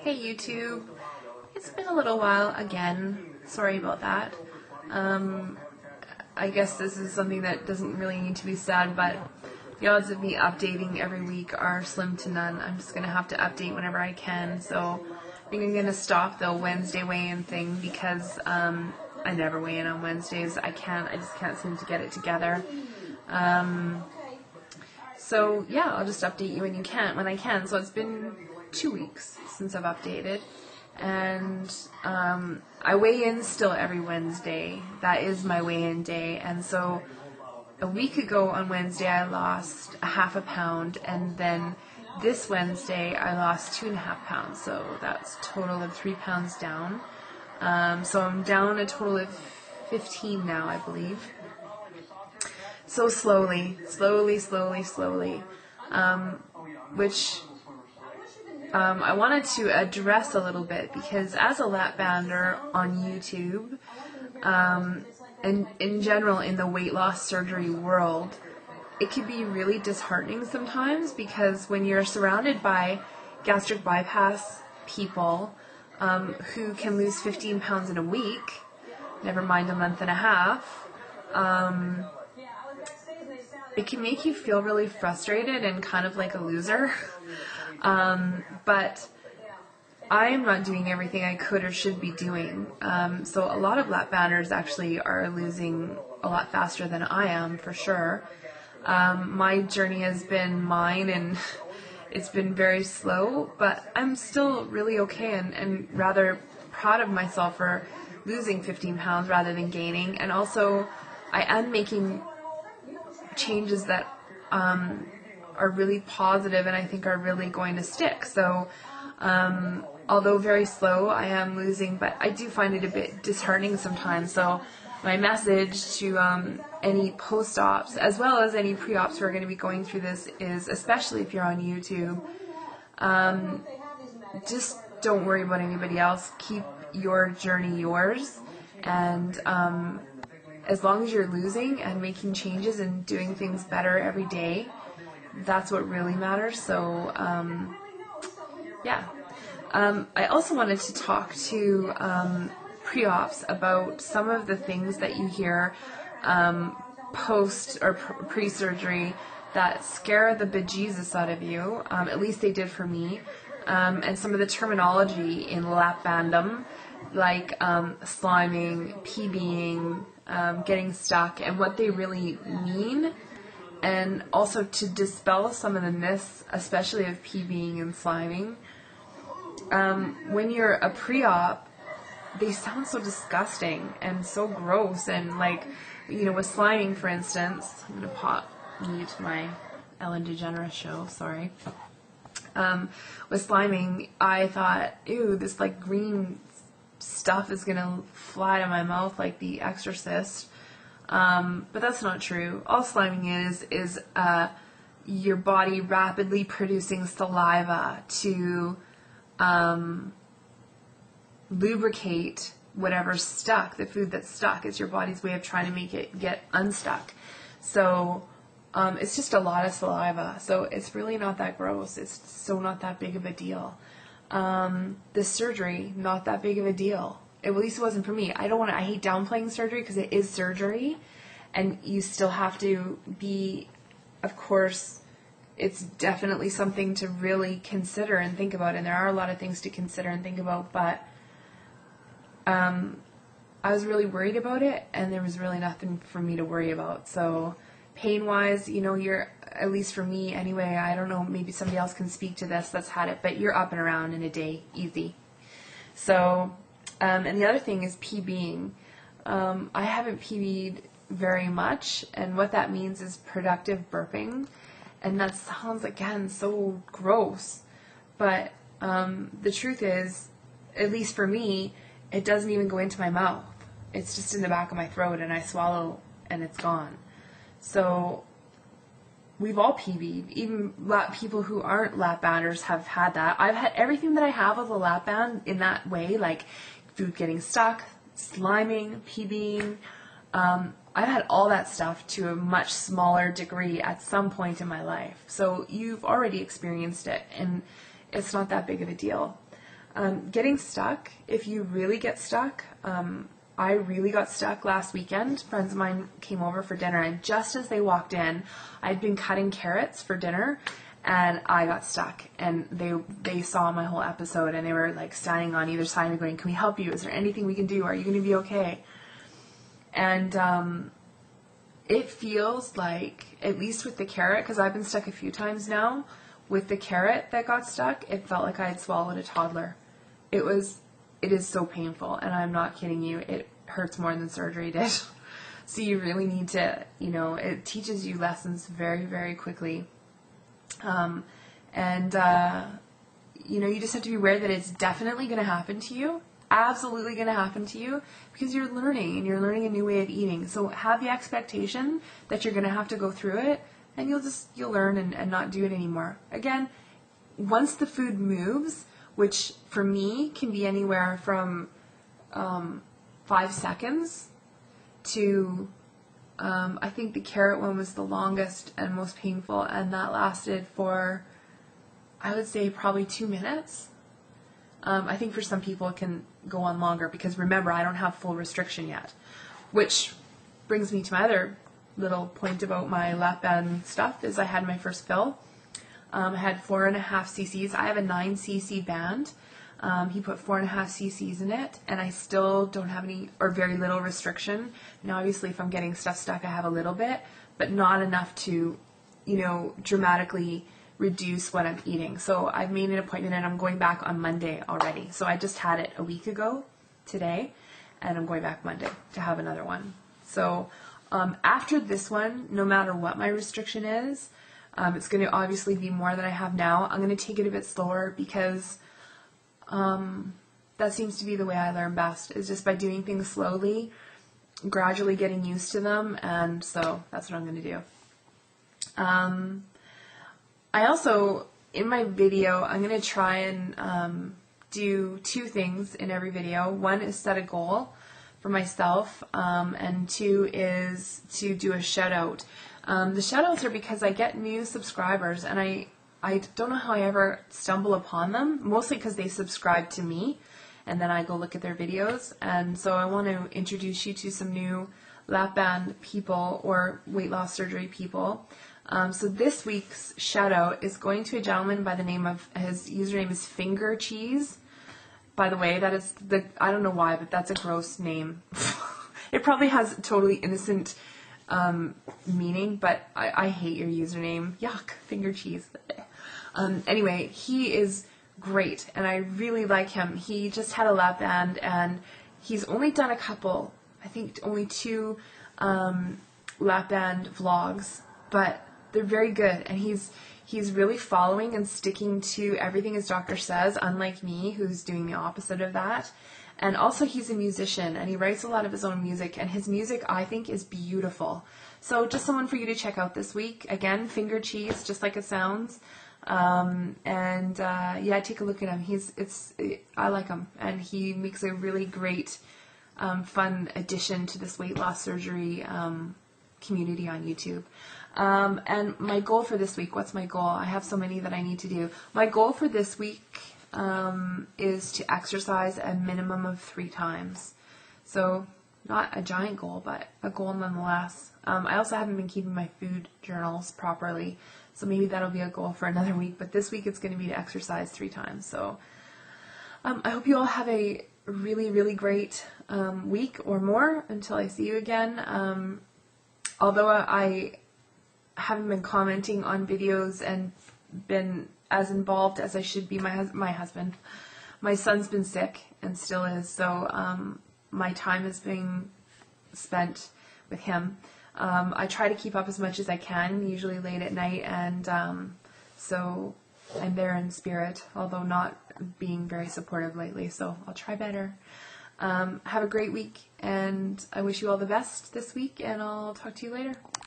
Hey YouTube, it's been a little while again. Sorry about that. I guess this is something that doesn't really need to be said, but the odds of me updating every week are slim to none. I'm just going to have to update whenever I can, so I think I'm going to stop the Wednesday weigh-in thing because I never weigh in on Wednesdays. I just can't seem to get it together. So yeah, I'll just update you when I can. So it's been 2 weeks since I've updated, and I weigh in still every Wednesday. That is my weigh-in day, and so a week ago on Wednesday I lost a half a pound, and then this Wednesday I lost 2.5 pounds, so that's a total of 3 pounds down. So I'm down a total of 15 now, I believe. So slowly, which I wanted to address a little bit, because as a lap bander on YouTube, and in general in the weight loss surgery world, it can be really disheartening sometimes, because when you're surrounded by gastric bypass people who can lose 15 pounds in a week, never mind a month and a half, it can make you feel really frustrated and kind of like a loser. But I am not doing everything I could or should be doing. So a lot of lap banders actually are losing a lot faster than I am, for sure. My journey has been mine, and it's been very slow, but I'm still really okay and rather proud of myself for losing 15 pounds rather than gaining. And also, I am making changes that are really positive and I think are really going to stick. So although very slow, I am losing, but I do find it a bit disheartening sometimes. So my message to any post-ops as well as any pre-ops who are going to be going through this is, especially if you're on YouTube, just don't worry about anybody else. Keep your journey yours, and as long as you're losing and making changes and doing things better every day, that's what really matters. So yeah. I also wanted to talk to pre-ops about some of the things that you hear post or pre-surgery that scare the bejesus out of you. At least they did for me. And some of the terminology in lap bandom, like sliming, PBing, getting stuck, and what they really mean. And also to dispel some of the myths, especially of PBing and sliming. When you're a pre-op, they sound so disgusting and so gross, and like, you know, with sliming, for instance, I'm going to mute my Ellen DeGeneres show, sorry. With sliming, I thought, ew, this like green stuff is going to fly out of my mouth like The Exorcist. But that's not true. All sliming is your body rapidly producing saliva to lubricate whatever's stuck, the food that's stuck. It's your body's way of trying to make it get unstuck. So it's just a lot of saliva. So it's really not that gross. It's so not that big of a deal. The surgery, not that big of a deal. At least it wasn't for me. I hate downplaying surgery because it is surgery, and you still have to be, of course, it's definitely something to really consider and think about, and there are a lot of things to consider and think about, but I was really worried about it, and there was really nothing for me to worry about. So pain-wise, you know, you're, at least for me anyway, I don't know, maybe somebody else can speak to this that's had it, but you're up and around in a day, easy. So, and the other thing is PBing. I haven't PB'd very much, and what that means is productive burping, and that sounds, again, so gross, but the truth is, at least for me, it doesn't even go into my mouth. It's just in the back of my throat, and I swallow, and it's gone. So we've all PB'd. Even people who aren't lap banders have had that. I've had everything that I have as a lap band in that way, like food getting stuck, sliming, PBing. I've had all that stuff to a much smaller degree at some point in my life. So you've already experienced it, and it's not that big of a deal. Getting stuck, if you really get stuck, I really got stuck last weekend. Friends of mine came over for dinner, and just as they walked in, I'd been cutting carrots for dinner, and I got stuck. And they saw my whole episode, and they were like standing on either side and going, "Can we help you? Is there anything we can do? Are you going to be okay?" And it feels like, at least with the carrot, because I've been stuck a few times now, with the carrot that got stuck, it felt like I had swallowed a toddler. It is so painful, and I'm not kidding you. It hurts more than surgery did. So you really need to, it teaches you lessons very, very quickly. You just have to be aware that it's definitely going to happen to you. Absolutely going to happen to you, because you're learning, and you're learning a new way of eating. So have the expectation that you're going to have to go through it, and you'll learn and not do it anymore. Again, once the food moves, which for me can be anywhere from 5 seconds to, I think the carrot one was the longest and most painful, and that lasted for, I would say, probably 2 minutes. I think for some people it can go on longer, because remember, I don't have full restriction yet, which brings me to my other little point about my lap band stuff, is I had my first fill. I had 4.5 cc's. I have a 9 cc band. He put 4.5 cc's in it, and I still don't have any or very little restriction. Now, obviously, if I'm getting stuff stuck, I have a little bit, but not enough to, dramatically reduce what I'm eating. So I've made an appointment, and I'm going back on Monday already. So I just had it a week ago today, and I'm going back Monday to have another one. So after this one, no matter what my restriction is, it's going to obviously be more than I have now. I'm going to take it a bit slower, because that seems to be the way I learn best, is just by doing things slowly, gradually getting used to them, and so that's what I'm going to do. I also, in my video, I'm going to try and do 2 things in every video. One is set a goal for myself, and 2 is to do a shout out. The shout outs are because I get new subscribers, and I don't know how I ever stumble upon them, mostly because they subscribe to me, and then I go look at their videos. And so I want to introduce you to some new lap band people or weight loss surgery people. So this week's shout out is going to a gentleman by the name of, his username is Finger Cheese. By the way, that is I don't know why, but that's a gross name. It probably has totally innocent meaning, but I hate your username. Yuck, Finger Cheese. Anyway, he is great, and I really like him. He just had a lap band, and he's only done a couple, I think only 2 lap band vlogs, but they're very good, and he's really following and sticking to everything his doctor says, unlike me, who's doing the opposite of that. And also, he's a musician, and he writes a lot of his own music, and his music, I think, is beautiful. So just someone for you to check out this week. Again, Finger Cheese, just like it sounds. Yeah, take a look at him. I like him, and he makes a really great, fun addition to this weight loss surgery community on YouTube. And my goal for this week, what's my goal? I have so many that I need to do. My goal for this week is to exercise a minimum of 3 times. So not a giant goal, but a goal nonetheless. I also haven't been keeping my food journals properly, so maybe that'll be a goal for another week. But this week it's going to be to exercise 3 times. So I hope you all have a really, really great week or more until I see you again. Although I haven't been commenting on videos and been as involved as I should be, my son's been sick and still is, so my time is being spent with him. I try to keep up as much as I can, usually late at night, and so I'm there in spirit, although not being very supportive lately, so I'll try better. Have a great week, and I wish you all the best this week, and I'll talk to you later.